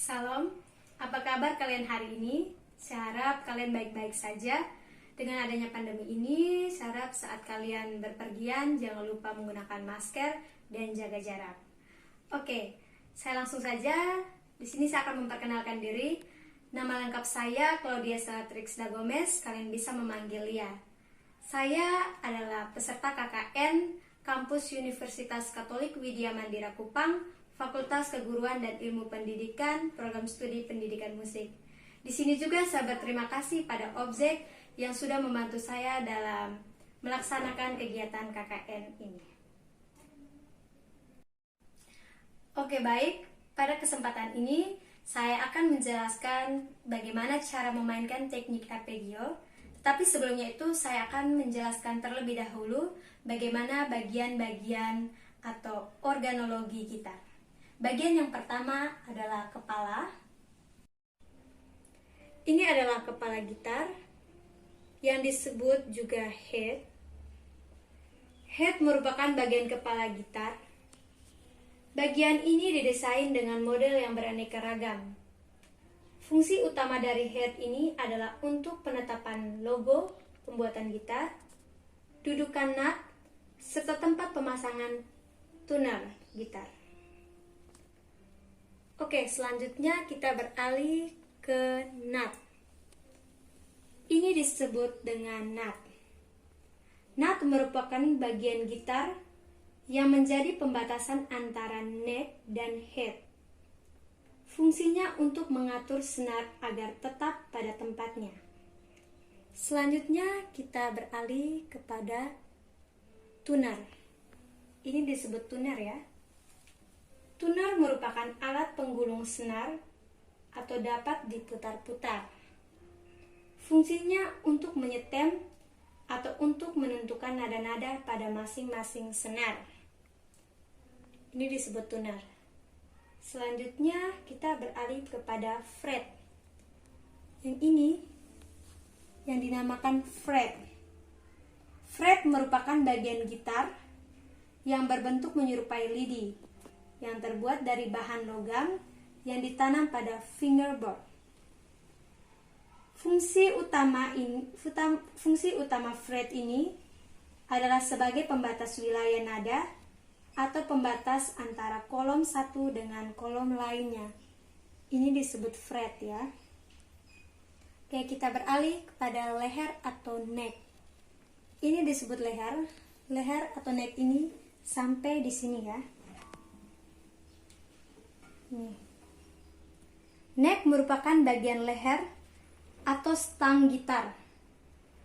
Salam, apa kabar kalian hari ini? Saya harap kalian baik-baik saja. Dengan adanya pandemi ini, saya harap saat kalian berpergian jangan lupa menggunakan masker dan jaga jarak. Oke, saya langsung saja. Di sini saya akan memperkenalkan diri. Nama lengkap saya Claudia Salatrixda Gomez, kalian bisa memanggil Lia. Saya adalah peserta KKN Kampus Universitas Katolik Widya Mandira Kupang, Fakultas Keguruan dan Ilmu Pendidikan, Program Studi Pendidikan Musik. Di sini juga saya berterima kasih pada Objek yang sudah membantu saya dalam melaksanakan kegiatan KKN ini. Oke, baik. Pada kesempatan ini, saya akan menjelaskan bagaimana cara memainkan teknik arpeggio. Tapi sebelumnya itu, saya akan menjelaskan terlebih dahulu bagaimana bagian-bagian atau organologi gitar. Bagian yang pertama adalah kepala. Ini adalah kepala gitar yang disebut juga head. Head merupakan bagian kepala gitar. Bagian ini didesain dengan model yang beraneka ragam. Fungsi utama dari head ini adalah untuk penetapan logo pembuatan gitar, dudukan nut, serta tempat pemasangan tuner gitar. Oke, selanjutnya kita beralih ke nut. Ini disebut dengan nut. Nut merupakan bagian gitar yang menjadi pembatasan antara neck dan head. Fungsinya untuk mengatur senar agar tetap pada tempatnya. Selanjutnya kita beralih kepada tuner. Ini disebut tuner ya. Tuner merupakan alat penggulung senar atau dapat diputar-putar. Fungsinya untuk menyetem atau untuk menentukan nada-nada pada masing-masing senar. Ini disebut tuner. Selanjutnya kita beralih kepada fret. Yang ini yang dinamakan fret. Fret merupakan bagian gitar yang berbentuk menyerupai lidi, yang terbuat dari bahan logam yang ditanam pada fingerboard. Fungsi utama fret ini adalah sebagai pembatas wilayah nada atau pembatas antara kolom satu dengan kolom lainnya. Ini disebut fret ya. Oke, kita beralih kepada leher atau neck. Ini disebut leher. Leher atau neck ini sampai di sini ya. Neck merupakan bagian leher atau stang gitar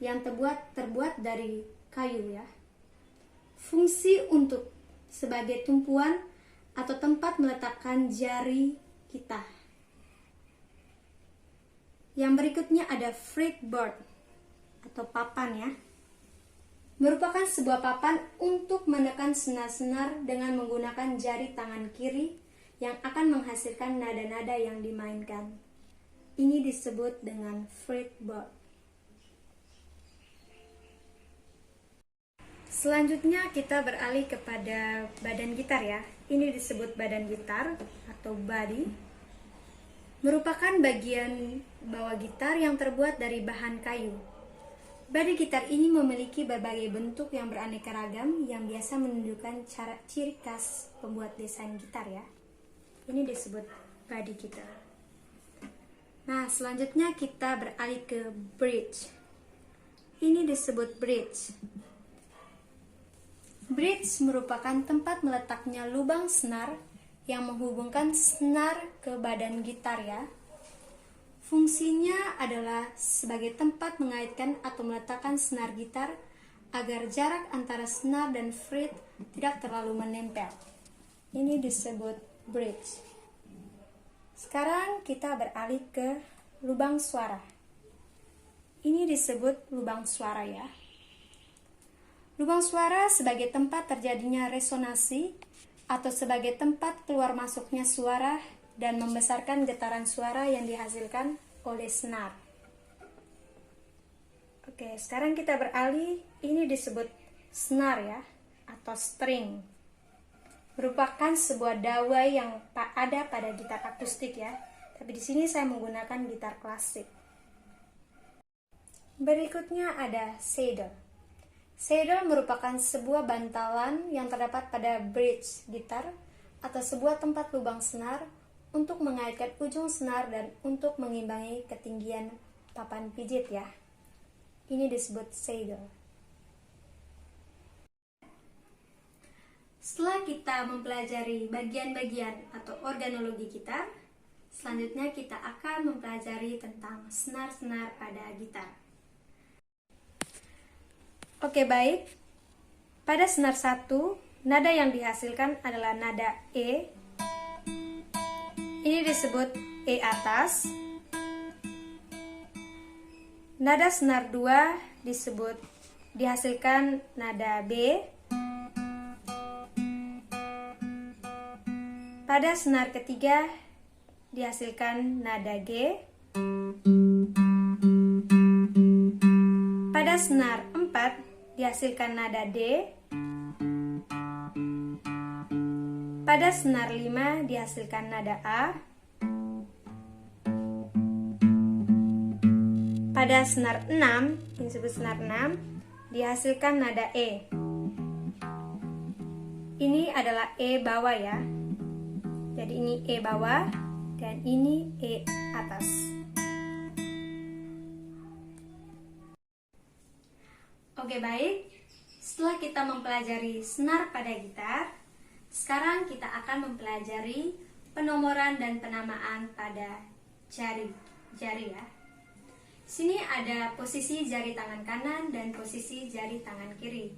yang terbuat dari kayu ya. Fungsi untuk sebagai tumpuan atau tempat meletakkan jari kita. Yang berikutnya ada fretboard atau papan ya. Merupakan sebuah papan untuk menekan senar-senar dengan menggunakan jari tangan kiri yang akan menghasilkan nada-nada yang dimainkan. Ini disebut dengan fretboard. Selanjutnya kita beralih kepada badan gitar ya. Ini disebut badan gitar atau body. Merupakan bagian bawah gitar yang terbuat dari bahan kayu. Body gitar ini memiliki berbagai bentuk yang beraneka ragam yang biasa menunjukkan ciri khas pembuat desain gitar ya. Ini disebut body gitar. Nah, selanjutnya kita beralih ke bridge. Ini disebut bridge. Bridge merupakan tempat meletaknya lubang senar yang menghubungkan senar ke badan gitar ya. Fungsinya adalah sebagai tempat mengaitkan atau meletakkan senar gitar agar jarak antara senar dan fret tidak terlalu menempel. Ini disebut bridge. Sekarang kita beralih ke lubang suara. Ini disebut lubang suara ya. Lubang suara sebagai tempat terjadinya resonansi atau sebagai tempat keluar masuknya suara dan membesarkan getaran suara yang dihasilkan oleh senar. Oke, sekarang kita beralih. Ini disebut senar ya atau string. Merupakan sebuah dawai yang ada pada gitar akustik ya. Tapi di sini saya menggunakan gitar klasik. Berikutnya ada saddle. Saddle merupakan sebuah bantalan yang terdapat pada bridge gitar atau sebuah tempat lubang senar untuk mengaitkan ujung senar dan untuk mengimbangi ketinggian papan pijit ya. Ini disebut saddle. Setelah kita mempelajari bagian-bagian atau organologi gitar, selanjutnya kita akan mempelajari tentang senar-senar pada gitar. Oke, baik. Pada senar 1, nada yang dihasilkan adalah nada E. Ini disebut E atas. Nada senar 2 dihasilkan nada B. Pada senar ketiga dihasilkan nada G. Pada senar 4 dihasilkan nada D. Pada senar 5 dihasilkan nada A. Pada senar 6, ini disebut senar 6, dihasilkan nada E. Ini adalah E bawah ya. Jadi ini E bawah dan ini E atas. Oke, baik. Setelah kita mempelajari senar pada gitar, sekarang kita akan mempelajari penomoran dan penamaan pada jari ya. Di sini ada posisi jari tangan kanan dan posisi jari tangan kiri.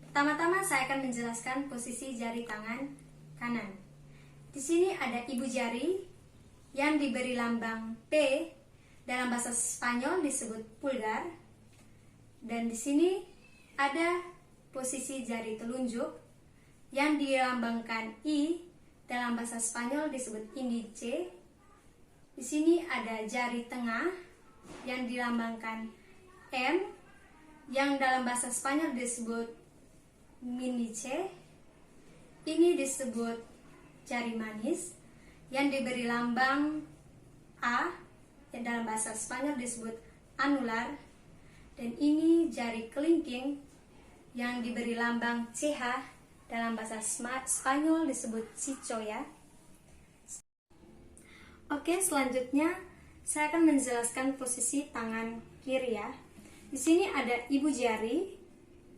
Pertama-tama saya akan menjelaskan posisi jari tangan kanan. Di sini ada ibu jari yang diberi lambang P, dalam bahasa Spanyol disebut pulgar, dan di sini ada posisi jari telunjuk yang dilambangkan I, dalam bahasa Spanyol disebut indice. Di sini ada jari tengah yang dilambangkan M, yang dalam bahasa Spanyol disebut mindice. Ini disebut jari manis yang diberi lambang A, yang dalam bahasa Spanyol disebut anular, dan ini jari kelingking yang diberi lambang CH, dalam bahasa Spanyol disebut cicho ya. Oke, selanjutnya saya akan menjelaskan posisi tangan kiri ya. Di sini ada ibu jari.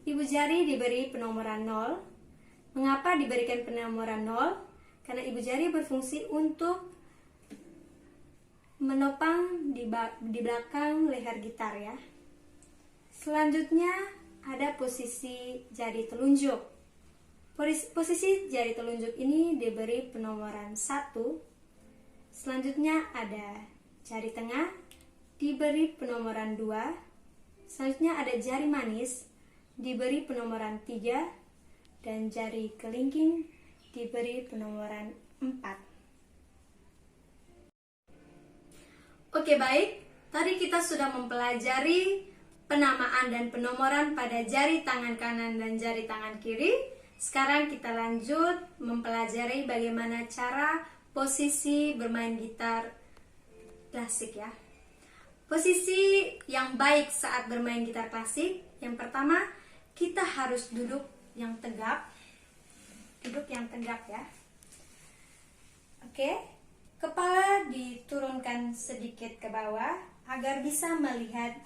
Ibu jari diberi penomoran 0. Mengapa diberikan penomoran 0? Karena ibu jari berfungsi untuk menopang di belakang leher gitar ya. Selanjutnya ada posisi jari telunjuk. Posisi jari telunjuk ini diberi penomoran 1. Selanjutnya ada jari tengah diberi penomoran 2. Selanjutnya ada jari manis diberi penomoran 3. Dan jari kelingking diberi penomoran 4. Oke, baik. Tadi kita sudah mempelajari penamaan dan penomoran pada jari tangan kanan dan jari tangan kiri. Sekarang kita lanjut mempelajari bagaimana cara posisi bermain gitar klasik ya. Posisi yang baik saat bermain gitar klasik, yang pertama kita harus duduk yang tegap. Duduk yang tegap ya. Oke, kepala diturunkan sedikit ke bawah agar bisa melihat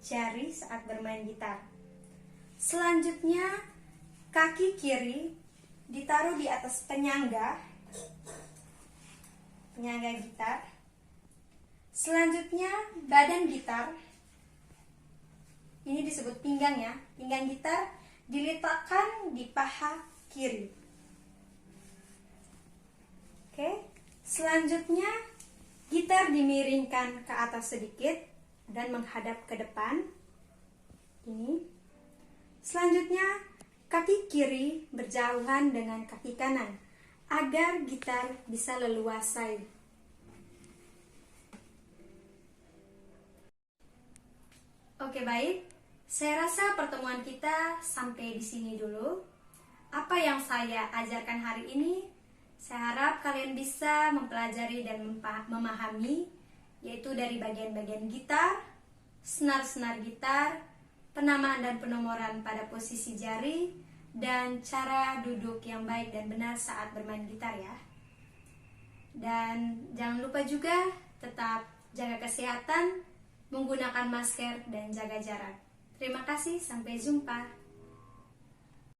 jari saat bermain gitar. Selanjutnya, kaki kiri ditaruh di atas penyangga gitar. Selanjutnya, badan gitar, ini disebut pinggang ya. Pinggang gitar diletakkan di paha kiri. Oke, selanjutnya gitar dimiringkan ke atas sedikit dan menghadap ke depan. Ini. Selanjutnya kaki kiri berjauhan dengan kaki kanan agar gitar bisa leluasa. Oke, baik. Saya rasa pertemuan kita sampai di sini dulu. Apa yang saya ajarkan hari ini Saya harap kalian bisa mempelajari dan memahami, yaitu dari bagian-bagian gitar, senar-senar gitar, penamaan dan penomoran pada posisi jari, dan cara duduk yang baik dan benar saat bermain gitar ya. Dan jangan lupa juga tetap jaga kesehatan, menggunakan masker, dan jaga jarak. Terima kasih, sampai jumpa.